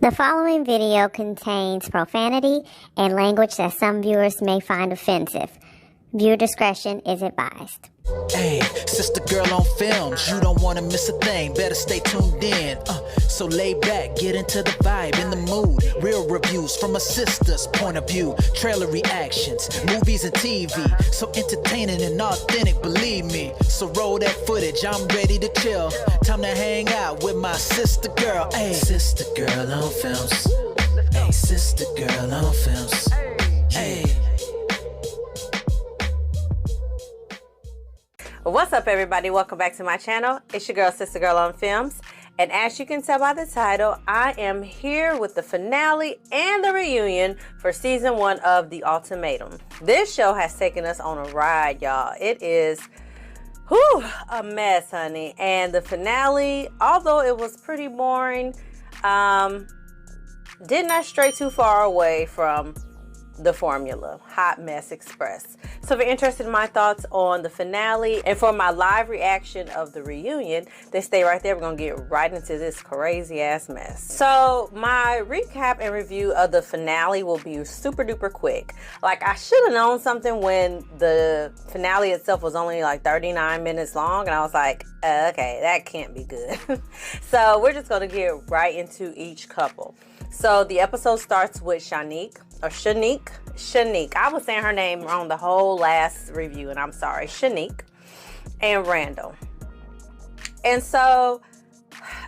The following video contains profanity and language that some viewers may find offensive. Viewer discretion is advised. Hey, sister girl on films, you don't want to miss a thing, better stay tuned in. So lay back, get into the vibe, in the mood. Real reviews from a sister's point of view. Trailer reactions, movies and TV. So entertaining and authentic, believe me. So roll that footage, I'm ready to chill. Time to hang out with my sister girl. Hey, sister girl on films. Hey, sister girl on films. Hey. What's up, everybody? Welcome back to my channel. It's your girl, Sister Girl on Films. And as you can tell by the title, I am here with the finale and the reunion for season 1 of The Ultimatum. This show has taken us on a ride, y'all. It is a mess, honey. And the finale, although it was pretty boring, did not stray too far away from the formula. Hot mess express. So if you're interested in my thoughts on the finale and for my live reaction of the reunion, then stay right there. We're gonna get right into this crazy ass mess. So my recap and review of the finale will be super duper quick. Like, I should have known something when the finale itself was only like 39 minutes long, and I was like, okay, that can't be good. So we're just gonna get right into each couple. So the episode starts with Shanique. I was saying her name wrong the whole last review, and I'm sorry. Shanique and Randall. And so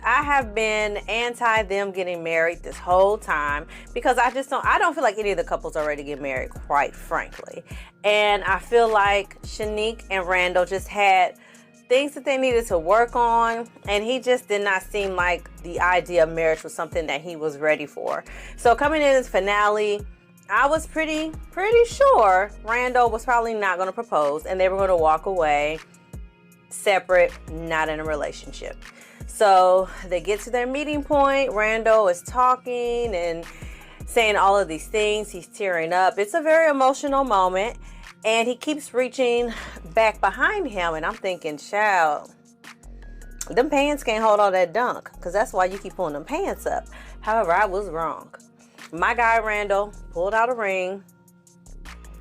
I have been anti them getting married this whole time because I don't feel like any of the couples are ready to get married, quite frankly. And I feel like Shanique and Randall just had things that they needed to work on, and he just did not seem like the idea of marriage was something that he was ready for. So coming in this finale, I was pretty sure Randall was probably not going to propose, and they were going to walk away separate, not in a relationship. So they get to their meeting point. Randall is talking and saying all of these things. He's tearing up. It's a very emotional moment. And he keeps reaching back behind him. And I'm thinking, child, them pants can't hold all that dunk. Because that's why you keep pulling them pants up. However, I was wrong. My guy, Randall, pulled out a ring,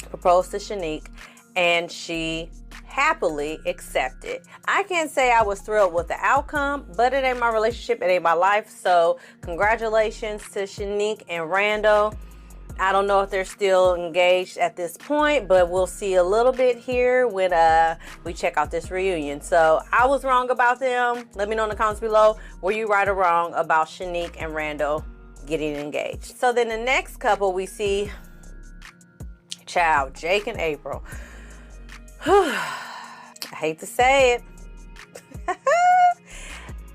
proposed to Shanique, and she happily accepted. I can't say I was thrilled with the outcome, but it ain't my relationship. It ain't my life. So congratulations to Shanique and Randall. I don't know if they're still engaged at this point, but we'll see a little bit here when we check out this reunion. So I was wrong about them. Let me know in the comments below. Were you right or wrong about Shanique and Randall getting engaged? So then the next couple we see, Jake and April. I hate to say it.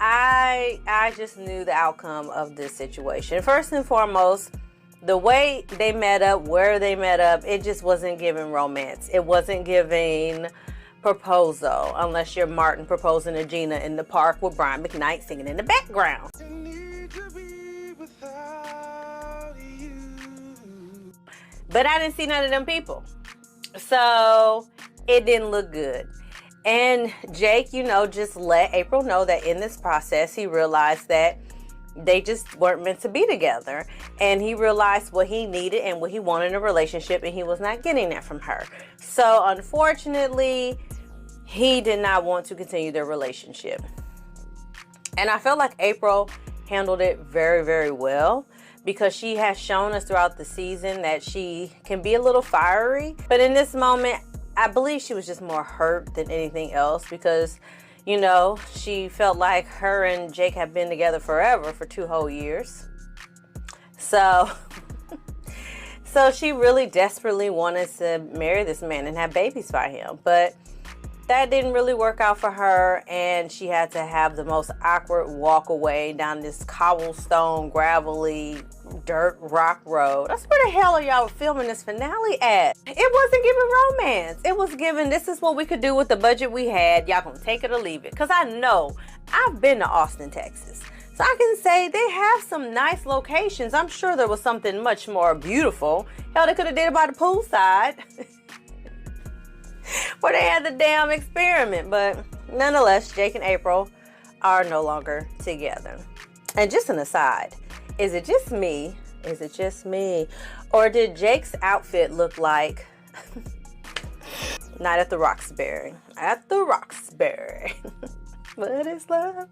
I just knew the outcome of this situation. First and foremost, the way they met up, where they met up, it just wasn't giving romance. It wasn't giving proposal, unless you're Martin proposing to Gina in the park with Brian McKnight singing in the background. But I didn't see none of them people. So it didn't look good. And Jake, just let April know that in this process, he realized that they just weren't meant to be together. And he realized what he needed and what he wanted in a relationship, and he was not getting that from her. So unfortunately, he did not want to continue their relationship. And I felt like April handled it very, very well, because she has shown us throughout the season that she can be a little fiery. But in this moment, I believe she was just more hurt than anything else, because she felt like her and Jake have been together forever, for 2 whole years. So she really desperately wanted to marry this man and have babies by him. But that didn't really work out for her, and she had to have the most awkward walk away down this cobblestone, gravelly, dirt rock road. That's where the hell are y'all filming this finale at? It wasn't giving romance. It was giving, this is what we could do with the budget we had. Y'all gonna take it or leave it. Because I know, I've been to Austin, Texas. So I can say they have some nice locations. I'm sure there was something much more beautiful. Hell, they could have did it by the poolside. Where they had the damn experiment. But nonetheless, Jake and April are no longer together. And just an aside, Is it just me? Is it just me? Or did Jake's outfit look like Night at the Roxbury? At the Roxbury. What is love?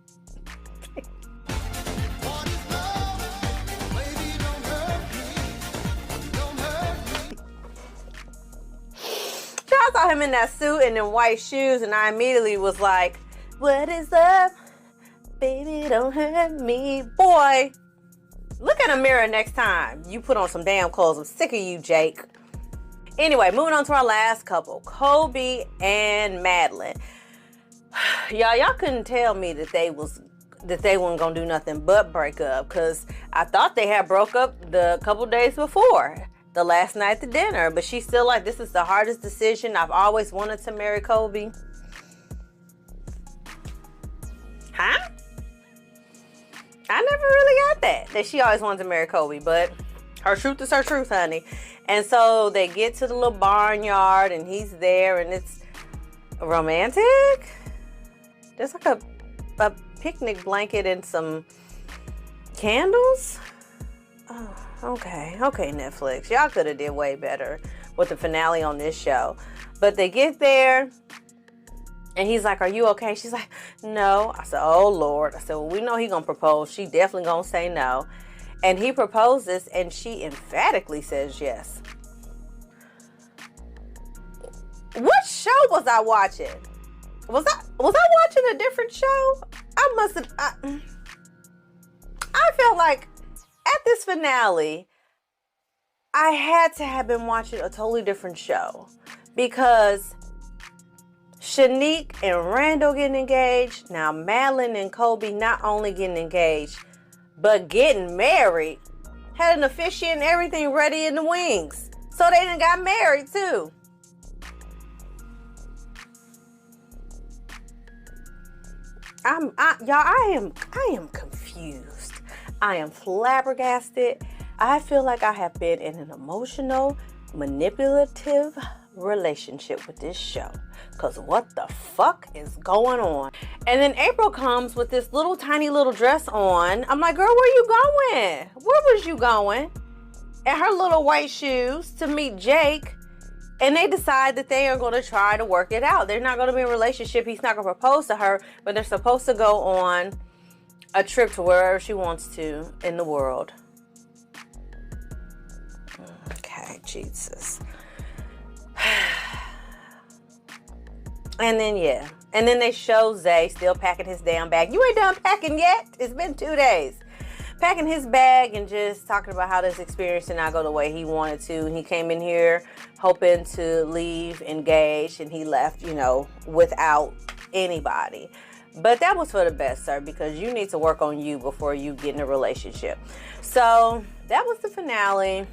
I saw him in that suit and them white shoes, and I immediately was like, what is love? Baby, don't hurt me. Boy, look in a mirror next time you put on some damn clothes. I'm sick of you, Jake. Anyway, moving on to our last couple, Kobe and Madeline. Y'all couldn't tell me that they weren't gonna do nothing but break up, because I thought they had broke up the couple days before, the last night at the dinner. But she's still like, this is the hardest decision. I've always wanted to marry Kobe. Huh? I never really got that she always wanted to marry Kobe, but her truth is her truth, honey. And so they get to the little barnyard, and he's there, and it's romantic. There's like a picnic blanket and some candles. Oh, okay, Netflix. Y'all could have did way better with the finale on this show. But they get there, and he's like, are you okay? She's like, no. I said, oh, Lord. I said, well, we know he gonna propose. She definitely gonna say no. And he proposes, and she emphatically says yes. What show was I watching? Was I watching a different show? I felt like at this finale, I had to have been watching a totally different show, because Shanique and Randall getting engaged. Now Madeline and Kobe not only getting engaged, but getting married. Had an officiant and everything ready in the wings. So they done got married too. I am confused. I am flabbergasted. I feel like I have been in an emotional, manipulative relationship with this show. Because what the fuck is going on? And then April comes with this little tiny little dress on. I'm like, girl, where you going? Where was you going? And her little white shoes to meet Jake. And they decide that they are going to try to work it out. They're not going to be in a relationship. He's not going to propose to her, but they're supposed to go on a trip to wherever she wants to in the world. Okay, Jesus. And then they show Zay still packing his damn bag. You ain't done packing yet? It's been 2 days. Packing his bag and just talking about how this experience did not go the way he wanted to. And he came in here hoping to leave engaged, and he left, without anybody. But that was for the best, sir, because you need to work on you before you get in a relationship. So that was the finale.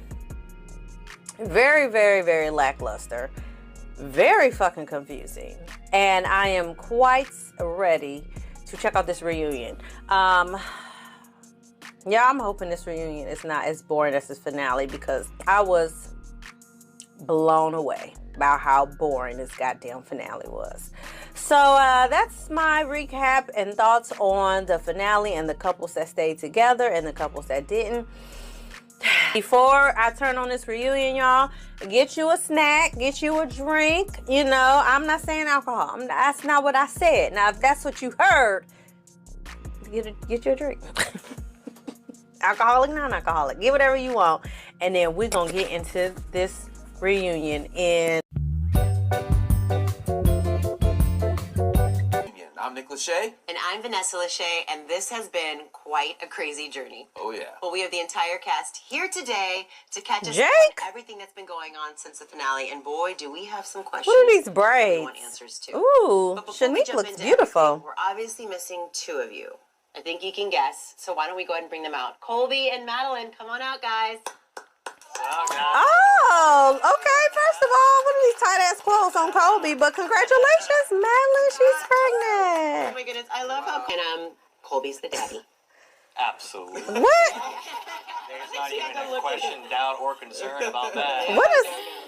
Very, very, very lackluster. Very fucking confusing. And I am quite ready to check out this reunion. Yeah, I'm hoping this reunion is not as boring as this finale, because I was blown away by how boring this goddamn finale was. So that's my recap and thoughts on the finale and the couples that stayed together and the couples that didn't. Before I turn on this reunion, y'all, get you a snack, get you a drink. I'm not saying alcohol. That's not what I said. Now, if that's what you heard, get you a drink. Alcoholic, non-alcoholic. Get whatever you want. And then we're going to get into this reunion in... I'm Nick Lachey. And I'm Vanessa Lachey, and this has been quite a crazy journey. Oh, yeah. Well, we have the entire cast here today to catch us Jake? on everything that's been going on since the finale. And boy, do we have some questions. What are these braids? We want answers to. Ooh, But before we Shanique jump looks into beautiful. everything, we're obviously missing two of you. I think you can guess. So why don't we go ahead and bring them out? Colby and Madeline, come on out, guys. Oh, okay. First of all, what are these tight-ass clothes on Kobe? But congratulations, Madeline. She's Oh pregnant. my goodness, I love how... And Colby's the daddy. Absolutely. What? There's not even a question, doubt, or concern about that. What is...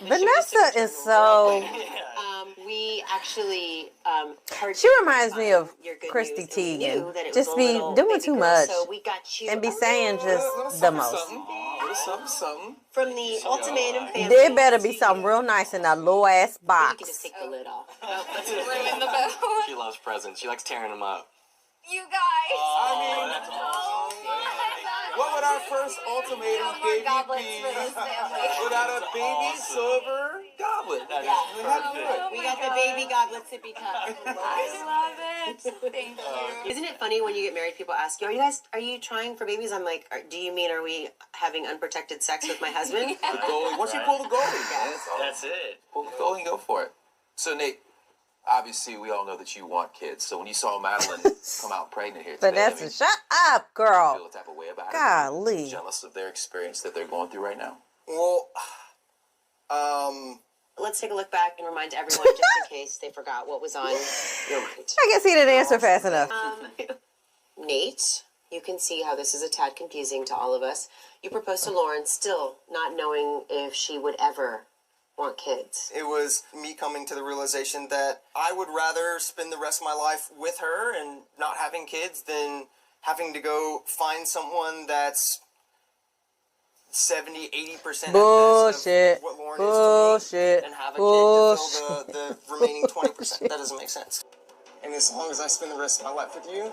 Vanessa is so... We we actually heard She reminds me of your good Christy news, and we Teigen. knew that it Just was a be little doing baby too girl, much so we got you and be a saying just the most. Little something. from the Ultimatum family. There better be something real nice in that low ass You box. can just take the lid off. Ruin the boat. She loves presents. She likes tearing them up. You guys. What would our first ultimatum baby Goblets be for this family. without a baby silver goblet? We got the baby goblet sippy cup. I love it. Thank you. Isn't it funny when you get married, people ask you, are you trying for babies? I'm like, do you mean, are we having unprotected sex with my husband? The goalie. Once you pull the goalie, That's it. pull the goalie and go for it. So Nate, obviously we all know that you want kids. So when you saw Madeline come out pregnant here today, Vanessa, shut up, feel girl. a type of way about it? Golly. Jealous of their experience that they're going through right now? Well, Let's take a look back and remind everyone, just in case they forgot what was on your mind. I guess he didn't answer fast enough. Nate, you can see how this is a tad confusing to all of us. You proposed to Lauren, still not knowing if she would ever want kids. it was me coming to the realization that I would rather spend the rest of my life with her and not having kids than having to go find someone that's 70-80% Bullshit. of what Lauren Bullshit. is to me and have a kid Bullshit. to fill the remaining 20%. That doesn't make sense. And as long as I spend the rest of my life with you,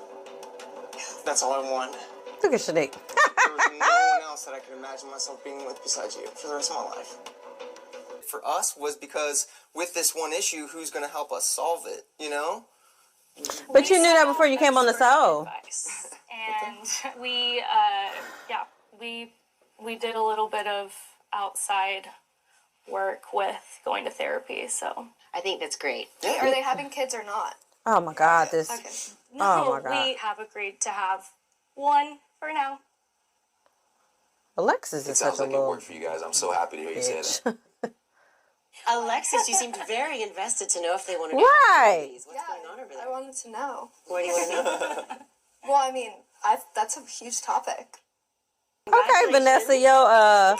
that's all I want. Look at Shanique. There was no one else that I could imagine myself being with besides you for the rest of my life. For us was because with this one issue, who's going to help us solve it, you know? But you knew that before you came on the show. And we did a little bit of outside work with going to therapy. So I think that's great. are they having kids or not? Oh my God, this. Okay. Oh my God. We have agreed to have one for now. Alexis is It such sounds a like it little worked for you guys. I'm so happy to hear you say bitch. that. Alexis, you seemed very invested to know if they wanted to Right. have babies. What's going on over there? I wanted to know. What do you want to know? Well, I mean, that's a huge topic. Okay, Vanessa, yo,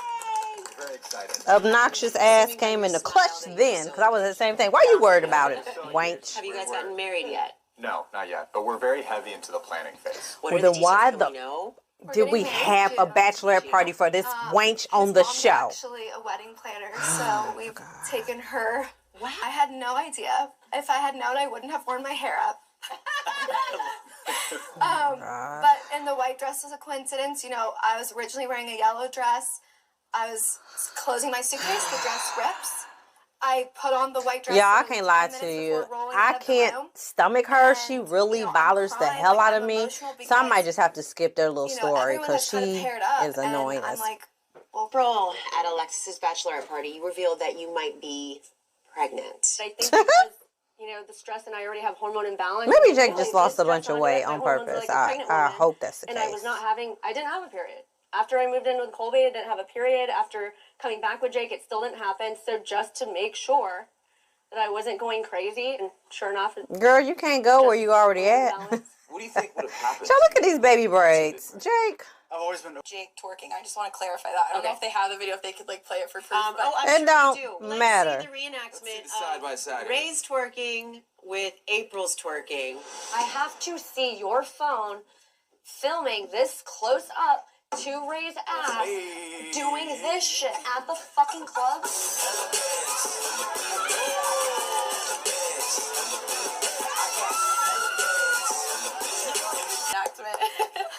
Very excited. obnoxious ass came in the clutch then, because I was the same thing. Why are you worried about it, wench? Have you guys gotten married yet? No, not yet. But we're very heavy into the planning phase. What Well, are the then why details? Can the- we know? Did we have a bachelorette party for this wench on His the mom's show? actually a wedding planner, so we've taken her. Wow. I had no idea. If I had known, I wouldn't have worn my hair up. But in the white dress was a coincidence. You know, I was originally wearing a yellow dress. I was closing my suitcase. The dress rips. I put on the white dress. Yeah, I and can't lie 10 to minutes you. before rolling I out of the can't room, stomach her. and, She really you know, I'm bothers the crying, hell like, out of I'm me. emotional So I might because, just have to skip their little you know, story everyone because had kind of she paired up, is annoying and I'm us. like, well, April, at Alexis's bachelorette party, you revealed that you might be pregnant. I think because, you know, the stress and I already have hormone imbalance. Maybe Jake Really, just lost a stress bunch of onto weight it. My on hormones are purpose. like a pregnant I woman. hope that's the And case. I didn't have a period. After I moved in with Colby, I didn't have a period. After coming back with Jake, it still didn't happen. So just to make sure that I wasn't going crazy, and sure enough, Girl, you can't go where you already at. What do you think would have happened? So look at these baby braids. Jake. I've always been. Jake twerking. I just want to clarify that. I don't know if they have the video, if they could like play it for proof. but I'm It sure don't we do. matter. Let's see the reenactment Let's see the side by side here. Ray's twerking with April's twerking. I have to see your phone filming this close up to Ray's ass doing this shit at the fucking club.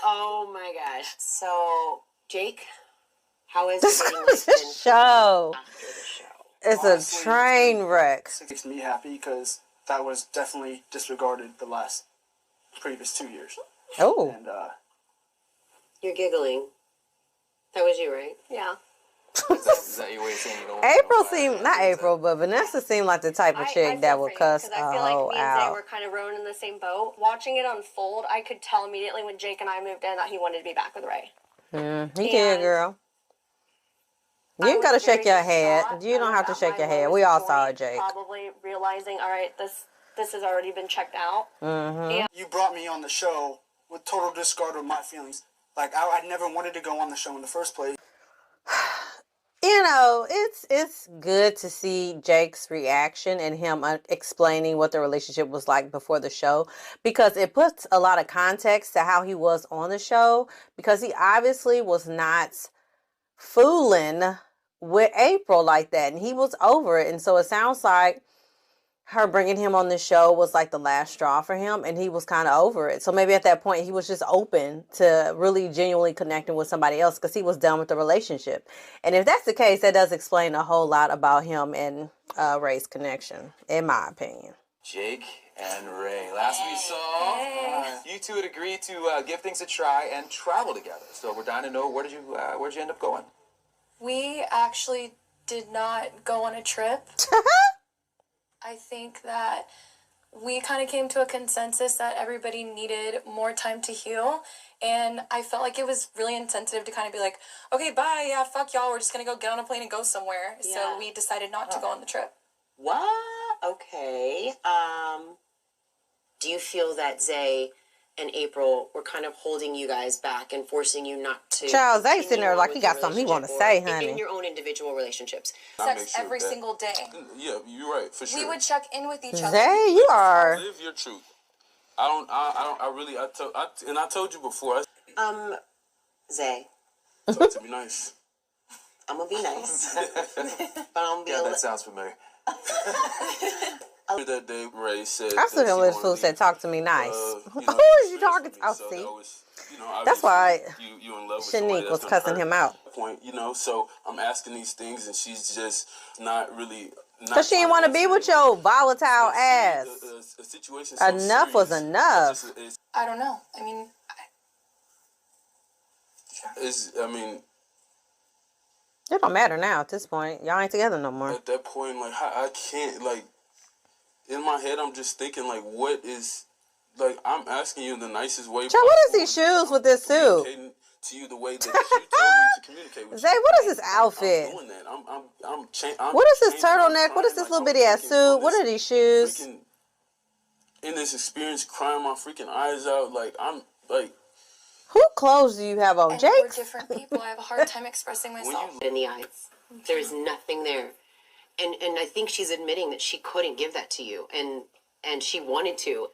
Oh my gosh. So, Jake, how is your dating life been This show. after the show? It's Honestly, a train wreck. It makes me happy because that was definitely disregarded the previous 2 years. Oh. And You're giggling. That was you, right? Yeah. Is that your way of saying you don't? April seemed, not April, but Vanessa seemed like the type of I chick feel that for would you, cuss 'cause a I feel like hoe me and Zay out. were kind of rowing in the same boat. Watching it unfold, I could tell immediately when Jake and I moved in that he wanted to be back with Ray. He did, girl. You ain't gotta shake your head. You don't have to shake your head. We all saw it, Jake. Probably realizing, all right, this has already been checked out. you brought me on the show with total disregard of my feelings. Like, I never wanted to go on the show in the first place. You you know, it's good to see Jake's reaction and him explaining what the relationship was like before the show, because it puts a lot of context to how he was on the show, because he obviously was not fooling with April like that, and he was over it. And so it sounds like her bringing him on the show was like the last straw for him, and he was kind of over it. So maybe at that point he was just open to really genuinely connecting with somebody else because he was done with the relationship. And if that's the case, that does explain a whole lot about him and Ray's connection, in my opinion. Jake and Ray. Last we saw, you two had agreed to give things a try and travel together. So we're dying to know, where'd you end up going? We actually did not go on a trip. I think that we kind of came to a consensus that everybody needed more time to heal. And I felt like it was really insensitive to kind of be like, okay, bye, yeah, fuck y'all, we're just going to go get on a plane and go somewhere. Yeah. So we decided not to go on the trip. What? Okay. Do you feel that Zay and April were kind of holding you guys back and forcing you not to? Charles, Zay's sitting there like he got something he want to say, honey. In your own individual relationships. Sex every single day. Yeah, you're right, for sure. We would check in with each other. Zay, you are. Live your truth. I told you before. Zay. Talk to me nice. I'm gonna be nice. But I'm gonna be that sounds familiar. That day, Ray said. I still him with food said, "Talk to me nice." Who is you talking to? I'll see. That's why you in love with Shanique was cussing him out. Point, so I'm asking these things, and she's just not really. Because she didn't want to be with your volatile ass. A situation enough was enough. I don't know. I mean, it don't matter now at this point. Y'all ain't together no more. At that point, like, I can't, like, in my head, I'm just thinking, like, what is, like, I'm asking you in the nicest way. Child, what is these shoes with this suit? To you the way that you told me to communicate with Zay, what is this outfit? I'm doing that. What is this turtleneck? What is this little bitty ass suit? What are these shoes? In this experience, crying my freaking eyes out, like, I'm, like. Who clothes do you have on, Jake? We're different people. I have a hard time expressing myself. In the eyes, there is nothing there, and I think she's admitting that she couldn't give that to you, and she wanted to,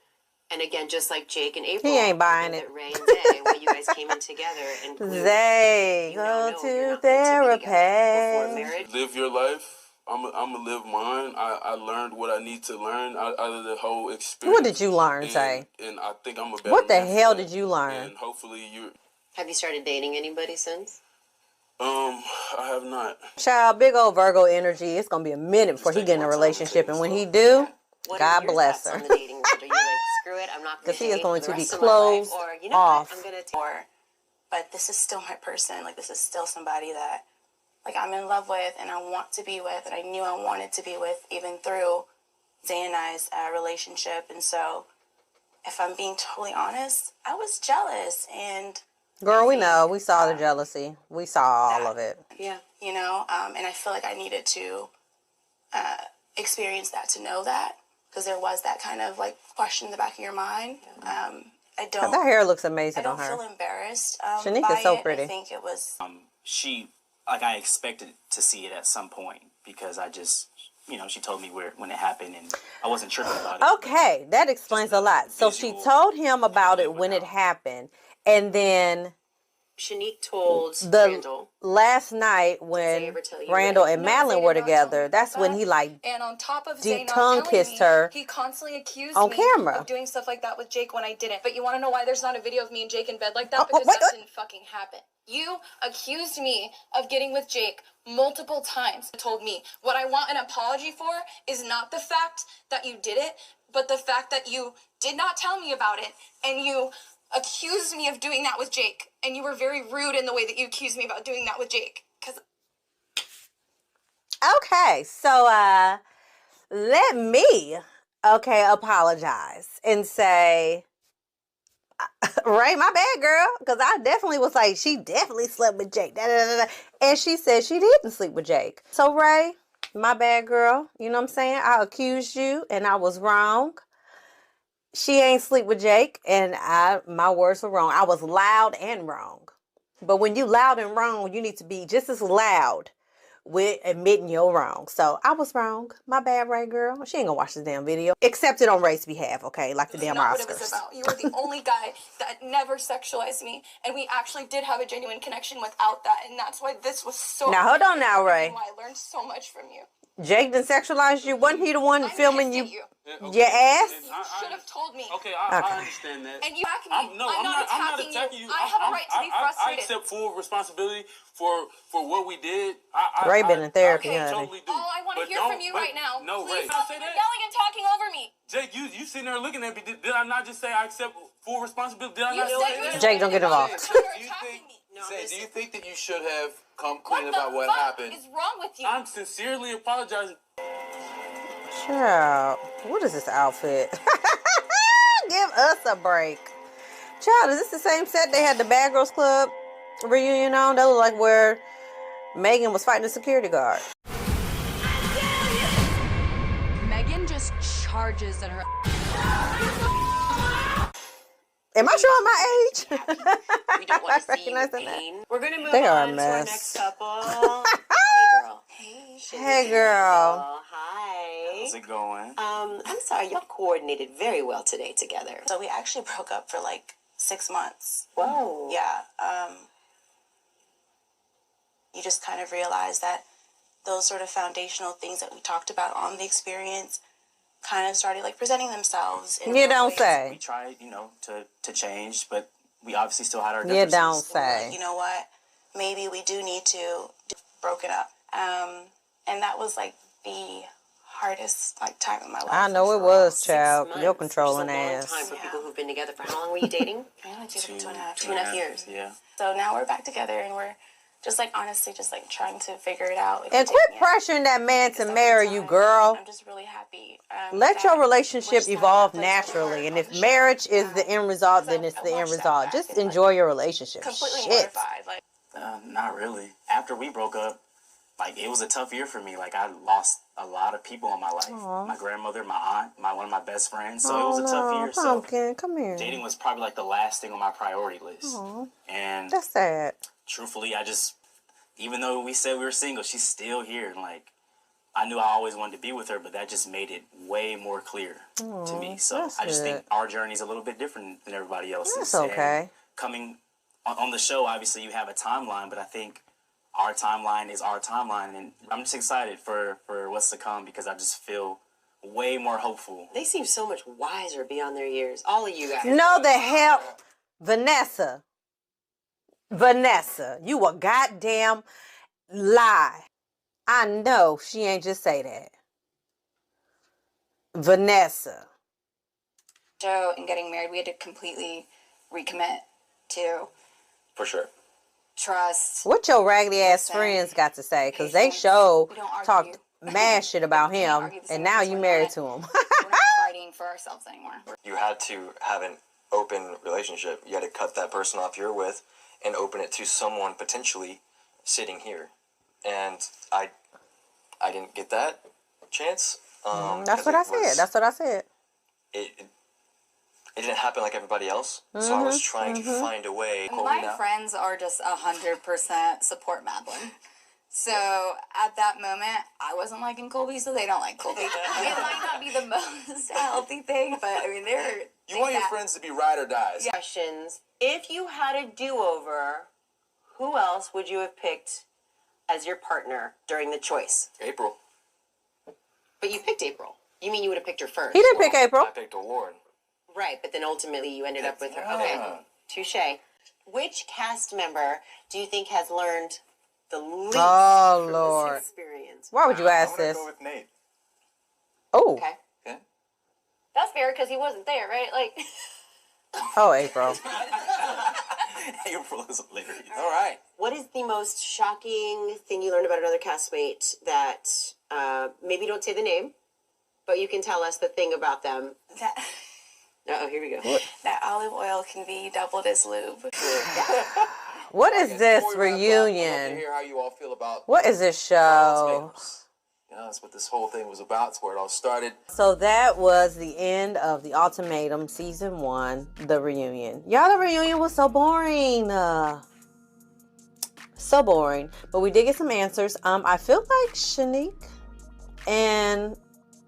and again, just like Jake and April, he ain't buying it. Ray and Zay, when you guys came in together, and Zay, go to therapy. Live your life. I'm gonna live mine. I learned what I need to learn out of the whole experience. What did you learn, Zay? And I think I'm a better. What the hell did you learn? And hopefully you. Have you started dating anybody since? I have not. Child, big old Virgo energy. It's gonna be a minute before he get in a relationship, and when he do, God bless her. On the dating world? Are you like, screw it, I'm not going to because he is going to be closed off. I'm gonna but this is still my person. Like, this is still somebody that, like, I'm in love with and I want to be with, and I knew I wanted to be with even through Zay and I's relationship. And so, if I'm being totally honest, I was jealous. And girl, we know. We saw the jealousy. We saw all of it. Yeah. You know, and I feel like I needed to experience that to know that, because there was that kind of, like, question in the back of your mind. I don't. That hair looks amazing on her. I don't feel embarrassed. Shanique is so pretty. I think it was. I expected to see it at some point, because I just, she told me when it happened, and I wasn't tripping about it. Okay, that explains a lot. So she told him about it when it happened, and then Shanique told Randall last night when Randall and Madeline were together. That's when he and on top of deep tongue kissed her. He constantly accused on me camera of doing stuff like that with Jake when I didn't. But you want to know why there's not a video of me and Jake in bed like that? Because that didn't fucking happen. You accused me of getting with Jake multiple times. Told me what I want an apology for is not the fact that you did it, but the fact that you did not tell me about it, and you accused me of doing that with Jake, and you were very rude in the way that you accused me about doing that with Jake. Okay, so let me apologize and say, Ray, my bad, girl, because I definitely was like, she definitely slept with Jake, and she said she didn't sleep with Jake. So Ray, my bad, girl, you know what I'm saying? I accused you and I was wrong. She ain't sleep with Jake, and my words were wrong. I was loud and wrong. But when you loud and wrong, you need to be just as loud with admitting you're wrong. So I was wrong. My bad, Ray girl. She ain't gonna watch this damn video. Accept it on Ray's behalf, okay? Like the damn not Oscars. what it was about. You were the only guy that never sexualized me, and we actually did have a genuine connection without that, and that's why this was so. Now hold on now, Ray. Why I learned so much from you. Jake done sexualized you. Wasn't he the one filming you? Okay. Your ass? You should have told me. Okay, I understand that. And you attack me. I'm not attacking you. I have a right to be frustrated. I accept full responsibility for what we did. Ray been in therapy, I honey. totally do. All I want to hear from you right now. No, Please Ray. stop yelling and talking over me. Jake, you sitting there looking at me. Did I not just say I accept full responsibility? Did I not say that? Jake, don't get involved. Do you think that you should have come clean about what happened? What is wrong with you? I'm sincerely apologizing. Child, what is this outfit? Give us a break. Child, is this the same set they had the Bad Girls Club reunion on? That looked like where Megan was fighting the security guard. Megan just charges at her. Am I showing my age? We don't want to see you in pain. We're going to move on to our next couple. Hey, girl. Hey, girl. Hi. How's it going? I'm sorry, y'all coordinated very well today together. So we actually broke up for like 6 months. Whoa. Yeah. You just kind of realize that those sort of foundational things that we talked about on the experience kind of started like presenting themselves. You don't say. We tried, to change, but we obviously still had our differences. You don't say. Like, you know what? Maybe we do need to broken up. And that was like the hardest time in my life. I know it was, child. 6 months. You're controlling Which is a long ass. time for people who've been together. For how long were you dating? Like 2.5 Two and a half years. Yeah. So now we're back together and we're just honestly just trying to figure it out. And quit pressuring that man to marry you, girl. I'm just really happy. Let your relationship evolve naturally. And if marriage is the end result, then it's the end result. Just enjoy your relationship. Completely Shit. mortified. Not really. After we broke up, it was a tough year for me. I lost a lot of people in my life. Aww. My grandmother, my aunt, one of my best friends. So it was a tough year. Pumpkin, come here. Dating was probably the last thing on my priority list. Aww. And that's sad. Truthfully, even though we said we were single, she's still here. And I knew I always wanted to be with her, but that just made it way more clear to me. So I just think our journey's a little bit different than everybody else's. That's okay. And coming on the show, obviously you have a timeline, but I think our timeline is our timeline, and I'm just excited for what's to come because I just feel way more hopeful. They seem so much wiser beyond their years. All of you guys. No, the hell, Vanessa, you a goddamn lie. I know she ain't just say that. Vanessa. Joe and getting married, we had to completely recommit to. For sure. Trust. What your raggedy ass friends got to say? Because they talked mad shit about him, and now you married to him. We're not fighting for ourselves anymore. You had to have an open relationship. You had to cut that person off you're with and open it to someone potentially sitting here. And I didn't get that chance. That's what I said. It didn't happen like everybody else, so I was trying to find a way. My friends are just 100% support Madeline. So at that moment, I wasn't liking Colby, so they don't like Colby. It might not be the most healthy thing, but they're. You want your friends to be ride or dies. Yeah. Questions. If you had a do-over, who else would you have picked as your partner during the choice? April. But you picked April. You mean you would have picked her first? He didn't pick April. I picked Lauren. Right, but then ultimately you ended up with her. Okay, touche. Which cast member do you think has learned the least from Lord. this experience? Why would you ask I'm gonna this? go with Nate. Oh. Okay. That's fair because he wasn't there, right? Oh, April. April is hilarious. All right. What is the most shocking thing you learned about another castmate that maybe don't say the name, but you can tell us the thing about them? Oh, here we go. That olive oil can be doubled as lube. What is this Before we wrap up, I'd love to reunion? hear how you all feel about What is this show? that's what this whole thing was about. It's where it all started. So that was the end of the Ultimatum Season 1, the reunion. Y'all, the reunion was so boring. So boring. But we did get some answers. I feel like Shanique and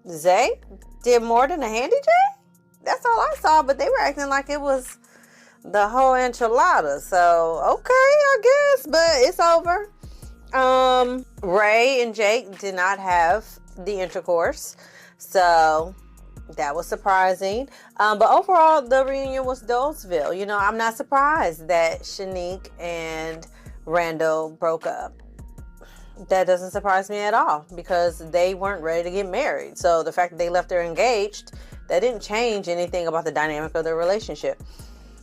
Zay did more than a handy J. That's all I saw, but they were acting like it was the whole enchilada. So, okay, I guess, but it's over. Ray and Jake did not have the intercourse, so that was surprising. But overall, the reunion was Dolesville. You know, I'm not surprised that Shanique and Randall broke up. That doesn't surprise me at all because they weren't ready to get married. So the fact that they left her engaged, that didn't change anything about the dynamic of their relationship.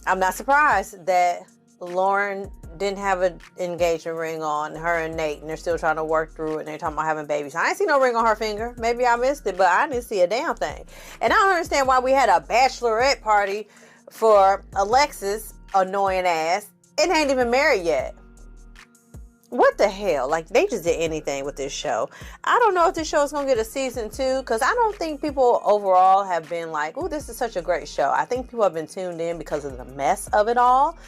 I'm not surprised that Lauren didn't have an engagement ring on, her and Nate, and they're still trying to work through it, and they're talking about having babies. I ain't see no ring on her finger. Maybe I missed it, but I didn't see a damn thing. And I don't understand why we had a bachelorette party for Alexis, annoying ass, and ain't even married yet. What the hell? Like, they just did anything with this show. I don't know if this show is going to get a season 2, because I don't think people overall have been like, oh, this is such a great show. I think people have been tuned in because of the mess of it all.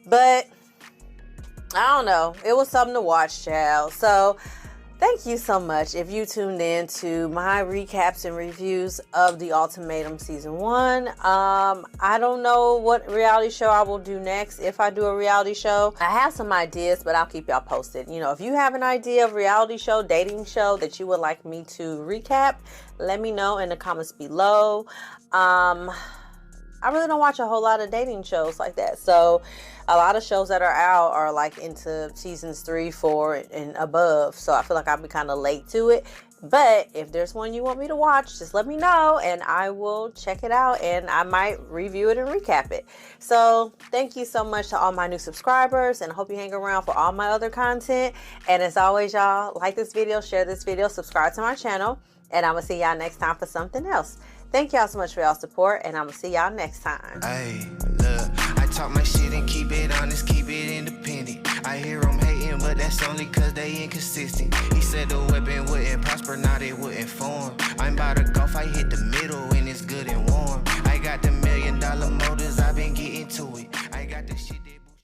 But I don't know. It was something to watch, child. So thank you so much if you tuned in to my recaps and reviews of the Ultimatum Season 1. I don't know what reality show I will do next if I do a reality show. I have some ideas, but I'll keep y'all posted. You know, if you have an idea of reality show, dating show that you would like me to recap, let me know in the comments below. I really don't watch a whole lot of dating shows like that. So a lot of shows that are out are like into seasons 3, 4, and above. So I feel like I'll be kind of late to it. But if there's one you want me to watch, just let me know and I will check it out and I might review it and recap it. So thank you so much to all my new subscribers and I hope you hang around for all my other content. And as always, y'all, like this video, share this video, subscribe to my channel, and I'm going to see y'all next time for something else. Thank y'all so much for y'all support, and I'm going to see y'all next time. Hey, look, I talk my shit and keep it honest, keep it independent. I hear them hating, but that's only cause they inconsistent. He said the weapon